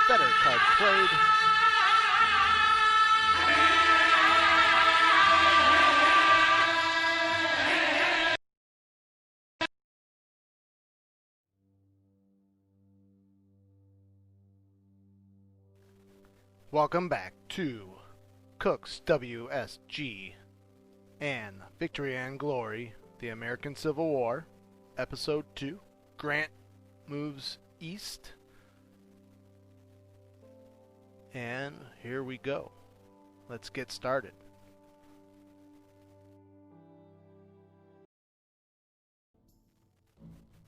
better card played. Welcome back to Cook's WSG and Victory and Glory, the American Civil War, Episode 2, Grant Moves East. And here we go. Let's get started.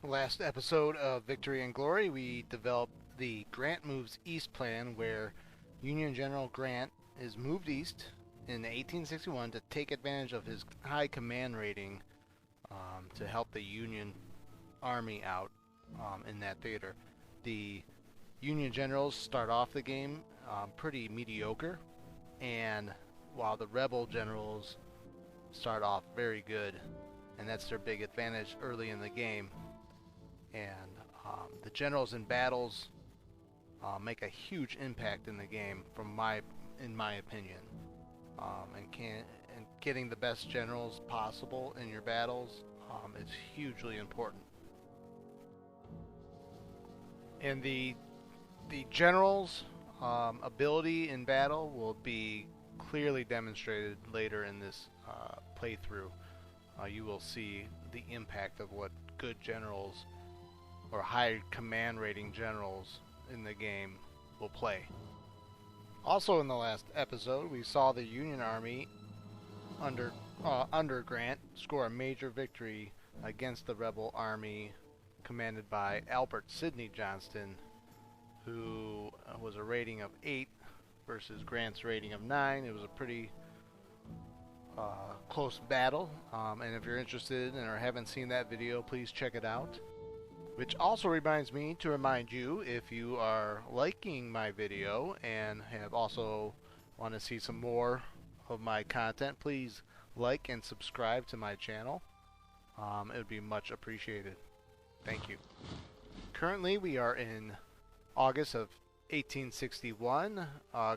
Last episode of Victory and Glory, we developed the Grant Moves East plan, where Union General Grant is moved east in 1861 to take advantage of his high command rating to help the Union Army out in that theater. The Union generals start off the game pretty mediocre, and while the rebel generals start off very good, and that's their big advantage early in the game. And the generals in battles make a huge impact in the game, in my opinion. And getting the best generals possible in your battles is hugely important. And the generals' ability in battle will be clearly demonstrated later in this playthrough. You will see the impact of what good generals or high command rating generals in the game will play. Also in the last episode, we saw the Union Army under Grant score a major victory against the rebel army commanded by Albert Sidney Johnston, who was a rating of 8 versus Grant's rating of 9. It was a pretty close battle, and if you're interested or haven't seen that video, please check it out. Which also reminds me to remind you, if you are liking my video and have also want to see some more of my content, please like and subscribe to my channel. It would be much appreciated. Thank you. Currently we are in August of 1861.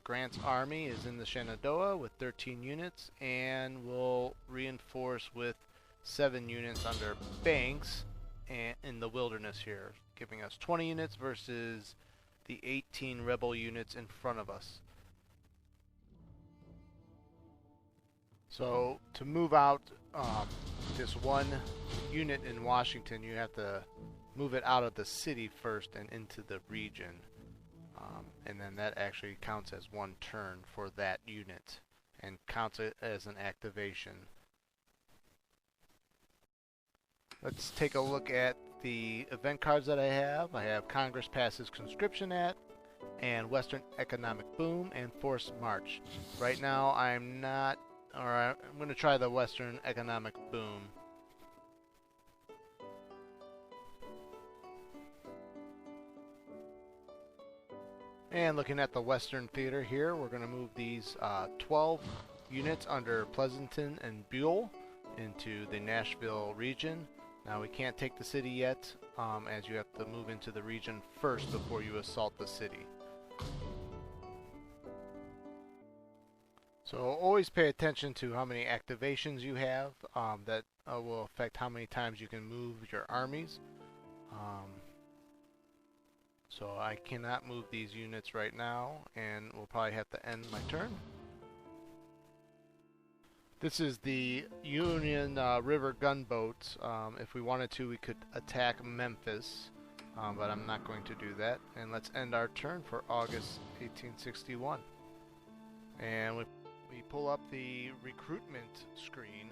Grant's army is in the Shenandoah with 13 units and will reinforce with 7 units under Banks and in the wilderness here, giving us 20 units versus the 18 rebel units in front of us. So to move out this one unit in Washington, you have to move it out of the city first and into the region, and then that actually counts as one turn for that unit and counts it as an activation. Let's take a look at the event cards that I have. I have Congress Passes Conscription Act, and Western Economic Boom, and Forced March. Right now I'm going to try the Western Economic Boom. And looking at the Western Theater here, we're going to move these 12 units under Pleasanton and Buell into the Nashville region. Now we can't take the city yet, as you have to move into the region first before you assault the city. So always pay attention to how many activations you have. That will affect how many times you can move your armies. So I cannot move these units right now, and we'll probably have to end my turn. This is the Union River gunboats. If we wanted to, we could attack Memphis, but I'm not going to do that. And let's end our turn for August 1861. And we pull up the recruitment screen,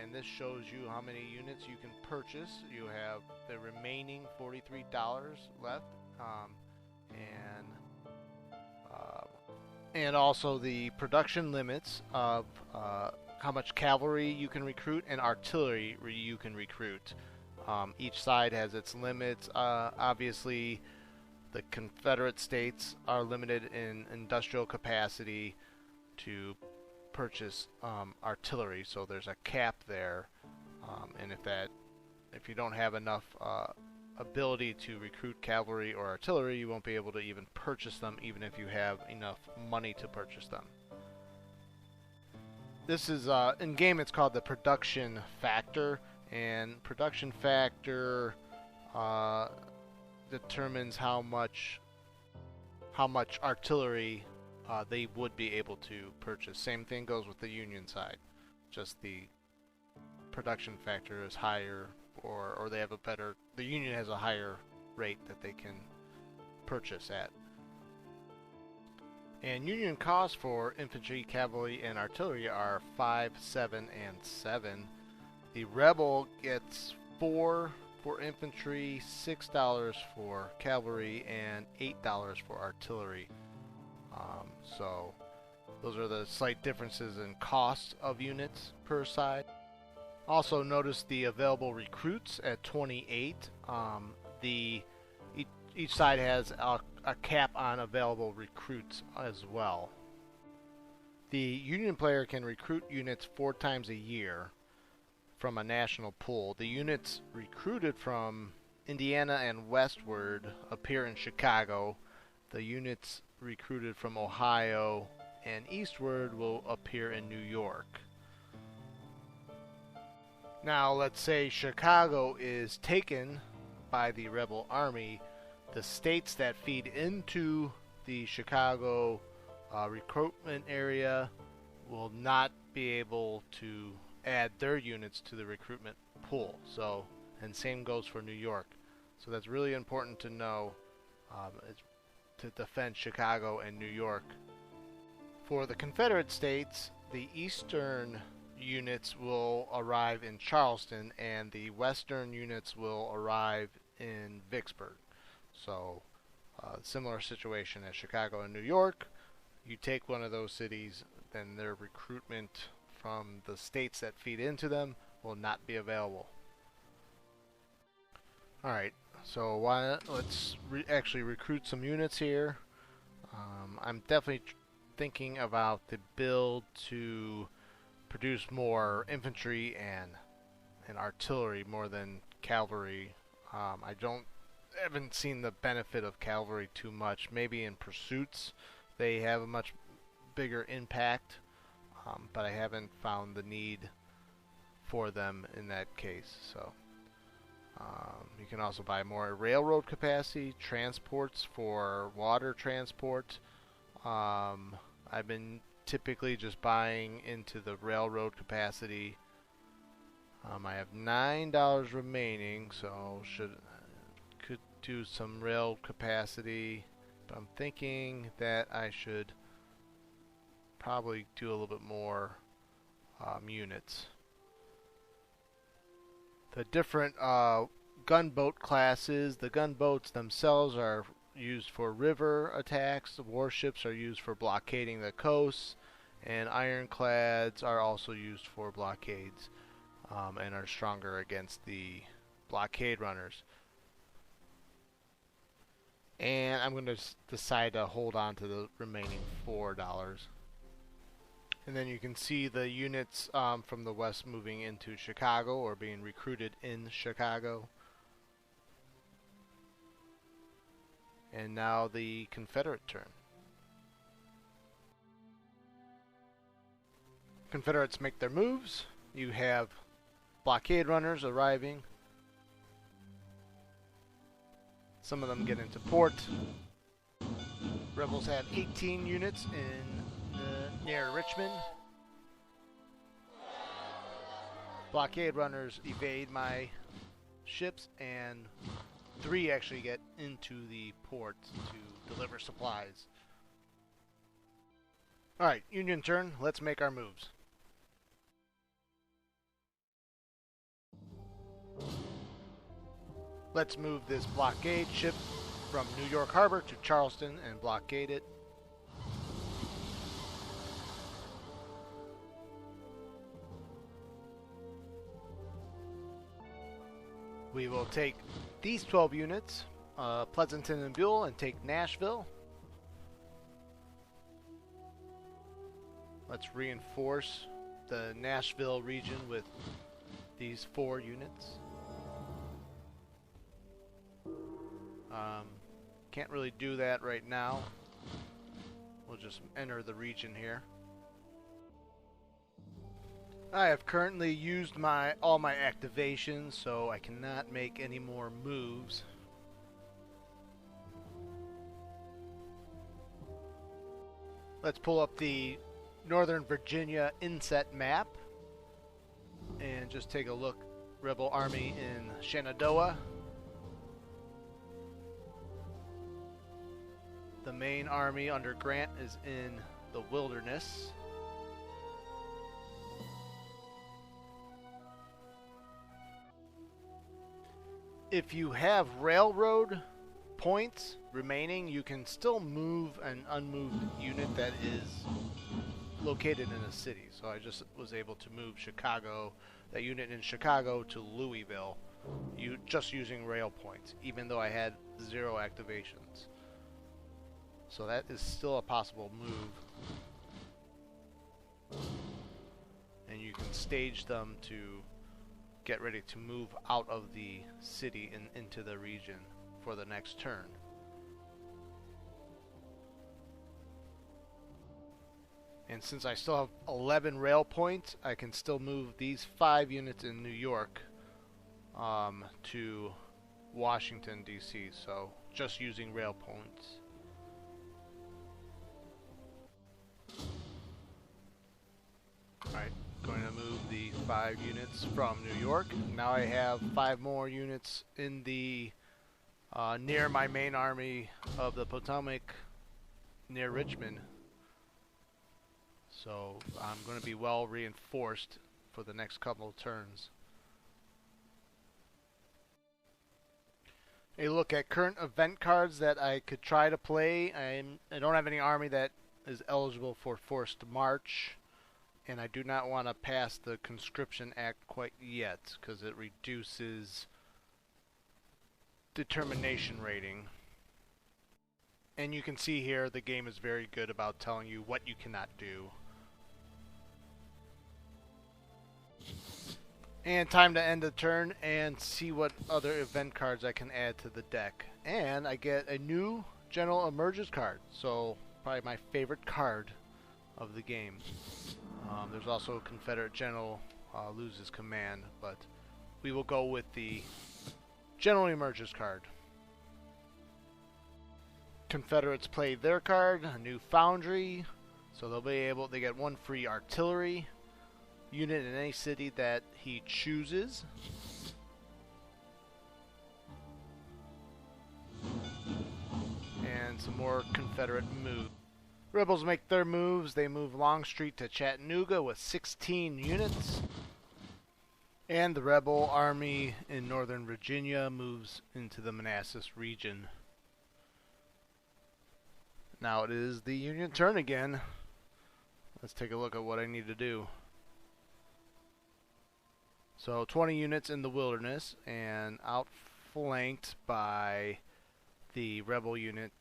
and this shows you how many units you can purchase. You have the remaining $43 left, and also the production limits of how much cavalry you can recruit and artillery you can recruit. Each side has its limits. Obviously, the Confederate States are limited in industrial capacity to purchase artillery, so there's a cap there. And if you don't have enough ability to recruit cavalry or artillery, you won't be able to even purchase them, even if you have enough money to purchase them. This is, in game it's called the production factor, and production factor determines how much artillery they would be able to purchase. Same thing goes with the Union side, just the production factor is higher, or they have a better, the Union has a higher rate that they can purchase at. And Union costs for infantry, cavalry, and artillery are 5, 7, and 7. The Rebel gets 4 for infantry, $6 for cavalry, and $8 for artillery. So those are the slight differences in cost of units per side. Also notice the available recruits at 28. Each side has a cap on available recruits as well. The Union player can recruit units 4 times a year from a national pool. The units recruited from Indiana and westward appear in Chicago. The units recruited from Ohio and eastward will appear in New York. Now let's say Chicago is taken by the rebel army. The states that feed into the Chicago recruitment area will not be able to add their units to the recruitment pool. So, and same goes for New York. So that's really important to know to defend Chicago and New York. For the Confederate states, the eastern units will arrive in Charleston and the western units will arrive in Vicksburg. So, similar situation as Chicago and New York. You take one of those cities, then their recruitment from the states that feed into them will not be available. Alright, so let's actually recruit some units here. I'm definitely thinking about the build to produce more infantry and artillery more than cavalry. I haven't seen the benefit of cavalry too much. Maybe in pursuits they have a much bigger impact, but I haven't found the need for them in that case. So you can also buy more railroad capacity, transports for water transport. I've been typically just buying into the railroad capacity. I have $9 remaining, so could do some rail capacity, but I'm thinking that I should probably do a little bit more units. The different gunboat classes, the gunboats themselves are used for river attacks, the warships are used for blockading the coasts, and ironclads are also used for blockades and are stronger against the blockade runners. And I'm going to decide to hold on to the remaining $4. And then you can see the units from the west moving into Chicago or being recruited in Chicago. And now the Confederate turn. Confederates make their moves. You have blockade runners arriving. Some of them get into port. Rebels have 18 units near Richmond. Blockade runners evade my ships, and 3 actually get into the port to deliver supplies. Alright, Union turn. Let's make our moves. Let's move this blockade ship from New York Harbor to Charleston and blockade it. We will take these 12 units, Pleasanton and Buell, and take Nashville. Let's reinforce the Nashville region with these 4 units. Can't really do that right now. We'll just enter the region here. I have currently used all my activations, so I cannot make any more moves. Let's pull up the Northern Virginia inset map and just take a look. Rebel Army in Shenandoah. The main army under Grant is in the wilderness. If you have railroad points remaining, you can still move an unmoved unit that is located in a city. So I just was able to move that unit in Chicago to Louisville, just using rail points, even though I had 0 activations. So that is still a possible move. And you can stage them to get ready to move out of the city and into the region for the next turn. And since I still have 11 rail points, I can still move these 5 units in New York to Washington, D.C. So just using rail points. Alright, going to move the 5 units from New York. Now I have 5 more units in the near my main army of the Potomac, near Richmond. So I'm going to be well reinforced for the next couple of turns. A look at current event cards that I could try to play. I don't have any army that is eligible for forced march, and I do not want to pass the Conscription Act quite yet because it reduces determination rating. And you can see here the game is very good about telling you what you cannot do. And time to end the turn and see what other event cards I can add to the deck. And I get a new General Emerges card, so probably my favorite card of the game. There's also a Confederate General loses command, but we will go with the General Emerges card. Confederates play their card, a new Foundry, so they get 1 free artillery unit in any city that he chooses. And some more Confederate moves. Rebels make their moves. They move Longstreet to Chattanooga with 16 units. And the Rebel Army in Northern Virginia moves into the Manassas region. Now it is the Union turn again. Let's take a look at what I need to do. So 20 units in the wilderness and outflanked by the rebel unit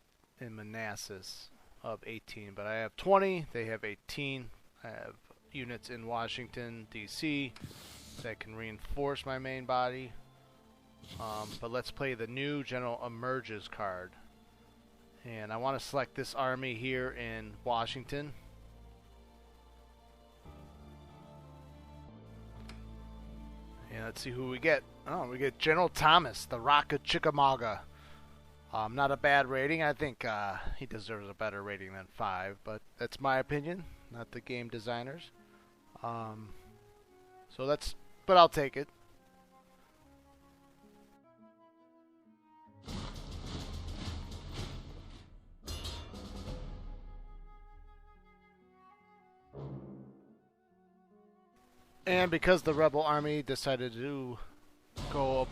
in Manassas of 18. But I have 20, they have 18. I have units in Washington, D.C. that can reinforce my main body. But let's play the new General Emerges card. And I want to select this army here in Washington. And let's see who we get. Oh, we get General Thomas, the Rock of Chickamauga. Not a bad rating. I think he deserves a better rating than 5, but that's my opinion, not the game designers. But I'll take it. And because the rebel army decided to go up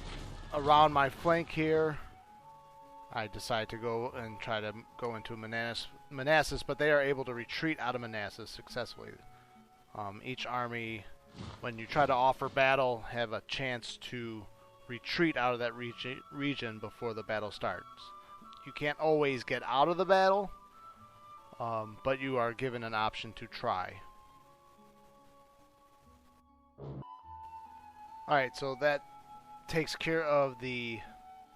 around my flank here, I decided to go and try to go into Manassas, but they are able to retreat out of Manassas successfully. Each army, when you try to offer battle, have a chance to retreat out of that region before the battle starts. You can't always get out of the battle, but you are given an option to try. Alright, so that takes care of the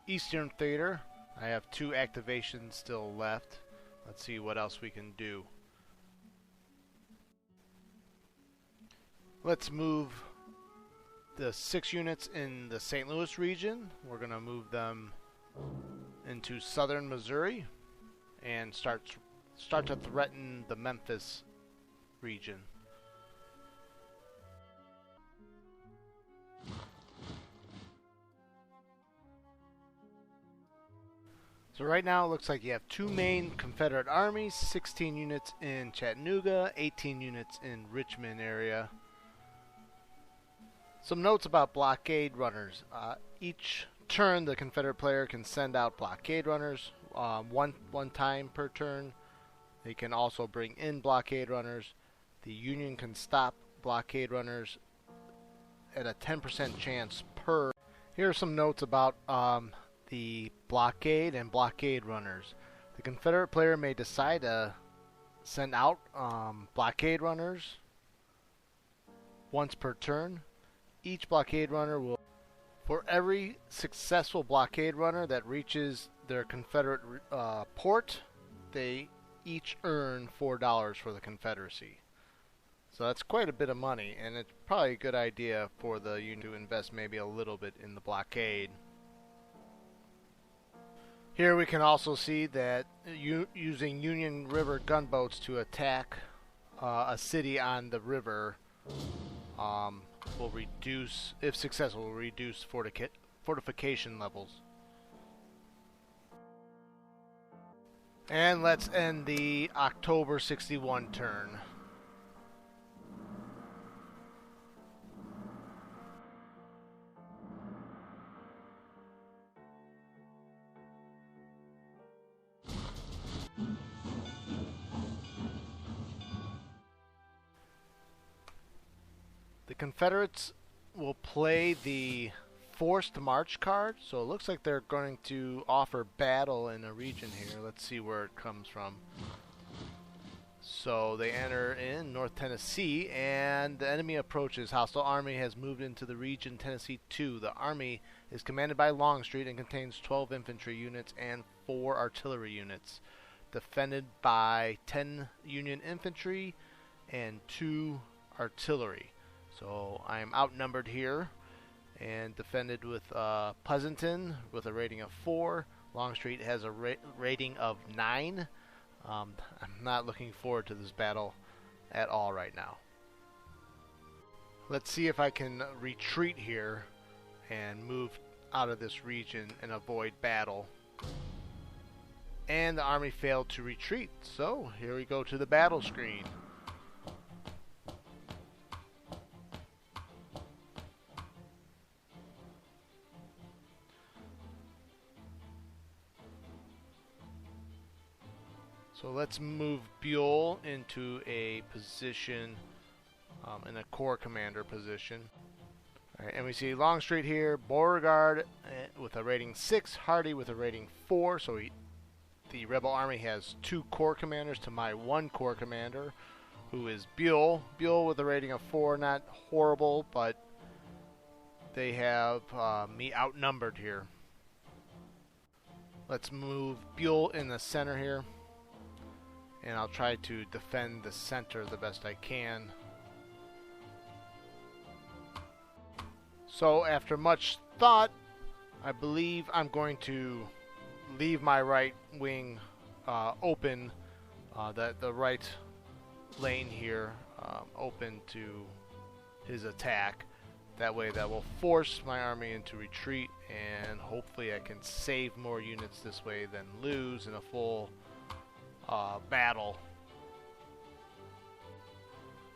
Eastern Theater. I have 2 activations still left. Let's see what else we can do. Let's move the 6 units in the St. Louis region. We're going to move them into southern Missouri and start to threaten the Memphis region. So right now it looks like you have 2 main Confederate armies, 16 units in Chattanooga, 18 units in Richmond area. Some notes about blockade runners. Each turn the Confederate player can send out blockade runners one time per turn. They can also bring in blockade runners. The Union can stop blockade runners at a 10% chance per. Here are some notes about the blockade and blockade runners. The Confederate player may decide to send out blockade runners once per turn. Each blockade runner will, for every successful blockade runner that reaches their Confederate port, they each earn $4 for the Confederacy. So that's quite a bit of money, and it's probably a good idea for the Union to invest maybe a little bit in the blockade. Here we can also see that using Union River gunboats to attack a city on the river will reduce, if successful, will reduce fortification levels. And let's end the October 61 turn. The Confederates will play the forced march card, so it looks like they're going to offer battle in a region here. Let's see where it comes from. So they enter in North Tennessee, and the enemy approaches. Hostile army has moved into the region Tennessee 2. The army is commanded by Longstreet and contains 12 infantry units and 4 artillery units, defended by 10 Union infantry and 2 artillery. So I am outnumbered here and defended with Pleasanton with a rating of 4. Longstreet has a rating of 9. I'm not looking forward to this battle at all right now. Let's see if I can retreat here and move out of this region and avoid battle. And the army failed to retreat, so here we go to the battle screen. So let's move Buell into a position, in a corps commander position. All right, and we see Longstreet here, Beauregard with a rating 6, Hardee with a rating 4. So the rebel army has 2 corps commanders to my 1 corps commander, who is Buell. Buell with a rating of 4, not horrible, but they have me outnumbered here. Let's move Buell in the center here. And I'll try to defend the center the best I can. So after much thought, I believe I'm going to leave my right wing open, the right lane here open to his attack. That way that will force my army into retreat, and hopefully I can save more units this way than lose in a full battle.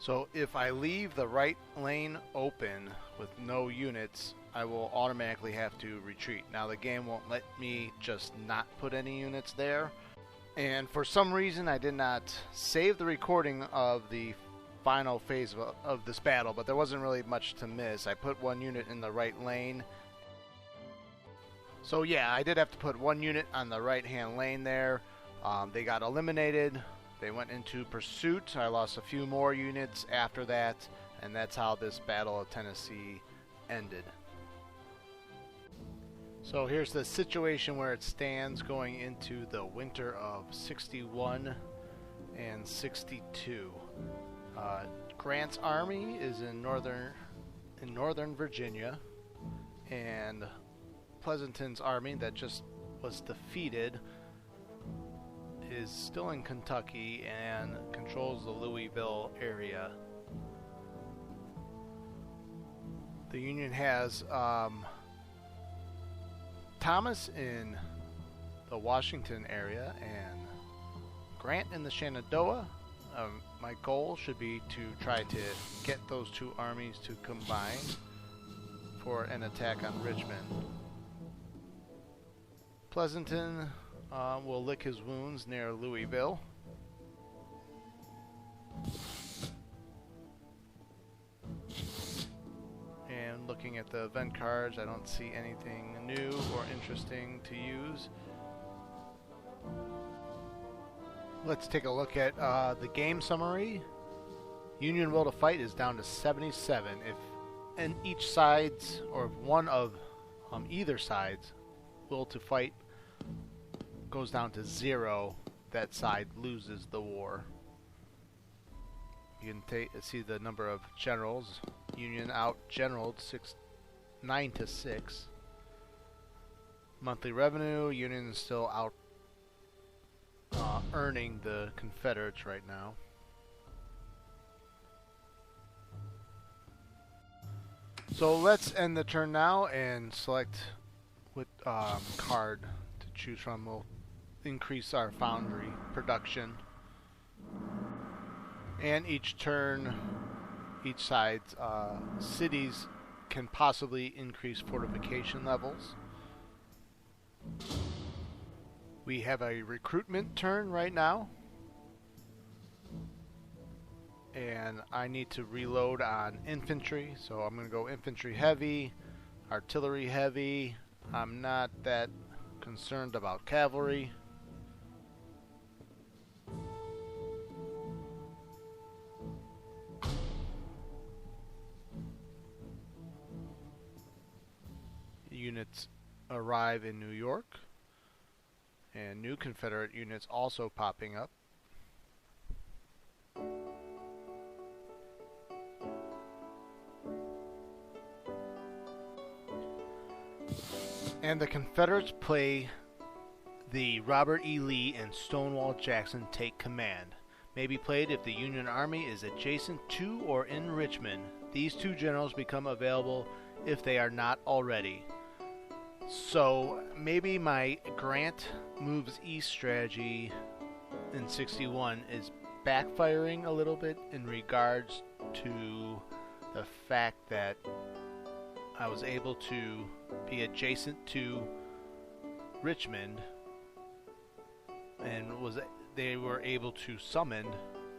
So if I leave the right lane open with no units, I will automatically have to retreat. Now the game won't let me just not put any units there, and for some reason I did not save the recording of the final phase of this battle, but there wasn't really much to miss. I put 1 unit in the right lane. So yeah, I did have to put 1 unit on the right hand lane there. They got eliminated. They went into pursuit. I lost a few more units after that, and that's how this Battle of Tennessee ended. So here's the situation where it stands going into the winter of 61 and 62. Grant's army is in northern Virginia, and Pleasanton's army that just was defeated is still in Kentucky and controls the Louisville area. The Union has Thomas in the Washington area and Grant in the Shenandoah. My goal should be to try to get those two armies to combine for an attack on Richmond. Pleasanton will lick his wounds near Louisville. And looking at the event cards, I don't see anything new or interesting to use. Let's take a look at the game summary. Union will to fight is down to 77. If and each side's, or if one of either side's will to fight goes down to 0, that side loses the war. You can see the number of generals. Union out-generaled 9 to 6. Monthly revenue, Union is still out earning the Confederates right now. So let's end the turn now and select what card to choose from. We'll increase our foundry production. And each turn, each side's cities can possibly increase fortification levels. We have a recruitment turn right now. And I need to reload on infantry, so I'm going to go infantry heavy, artillery heavy. I'm not that concerned about cavalry. Units arrive in New York, and new Confederate units also popping up. And the Confederates play the Robert E. Lee and Stonewall Jackson Take Command. May be played if the Union Army is adjacent to or in Richmond. These two generals become available if they are not already. So maybe my Grant moves east strategy in 61 is backfiring a little bit in regards to the fact that I was able to be adjacent to Richmond and they were able to summon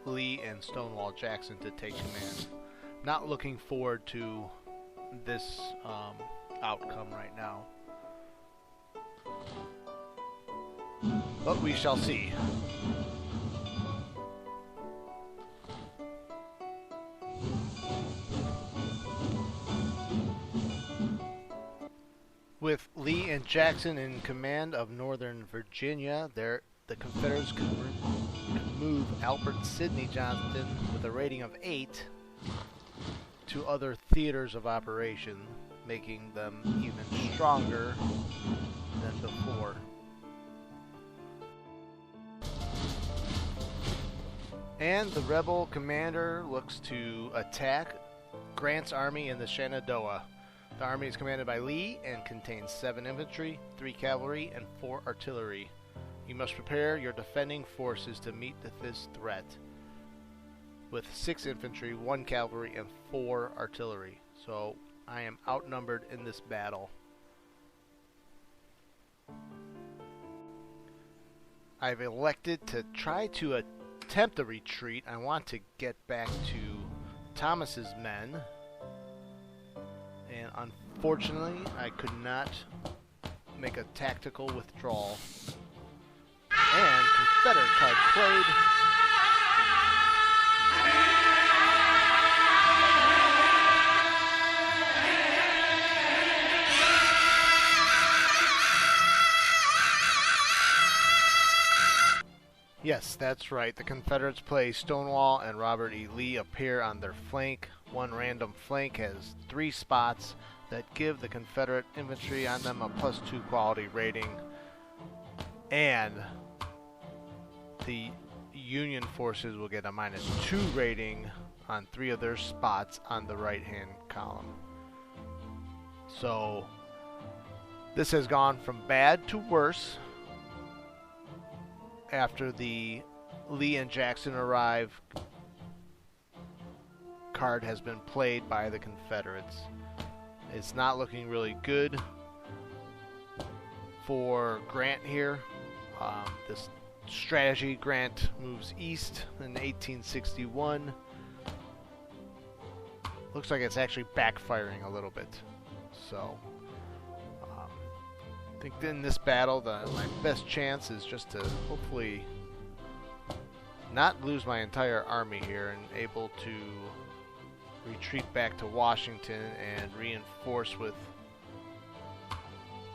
Lee and Stonewall Jackson to take command. Not looking forward to this outcome right now. But we shall see. With Lee and Jackson in command of Northern Virginia, the Confederates could move Albert Sidney Johnston with a rating of 8 to other theaters of operation, making them even stronger than before. And the rebel commander looks to attack Grant's army in the Shenandoah. The army is commanded by Lee and contains 7 infantry, 3 cavalry, and 4 artillery. You must prepare your defending forces to meet this threat with 6 infantry, 1 cavalry, and 4 artillery. So I am outnumbered in this battle. I've elected to try to attempt a retreat. I want to get back to Thomas's men. And unfortunately, I could not make a tactical withdrawal. And Confederate card played. Yes, that's right. The Confederates play Stonewall and Robert E. Lee appear on their flank. One random flank has 3 spots that give the Confederate infantry on them a +2 quality rating. And the Union forces will get a -2 rating on 3 of their spots on the right-hand column. So this has gone from bad to worse after the Lee and Jackson arrive card has been played by the Confederates. It's not looking really good for Grant here. This strategy, Grant moves east in 1861. Looks like it's actually backfiring a little bit. So I think in this battle, my best chance is just to hopefully not lose my entire army here and able to retreat back to Washington and reinforce with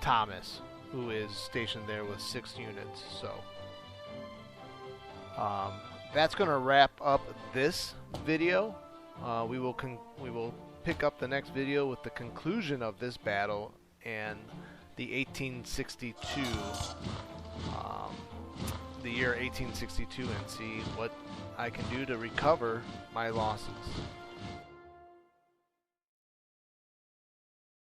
Thomas, who is stationed there with 6 units. So that's going to wrap up this video. We will pick up the next video with the conclusion of this battle and the 1862, the year 1862, and see what I can do to recover my losses.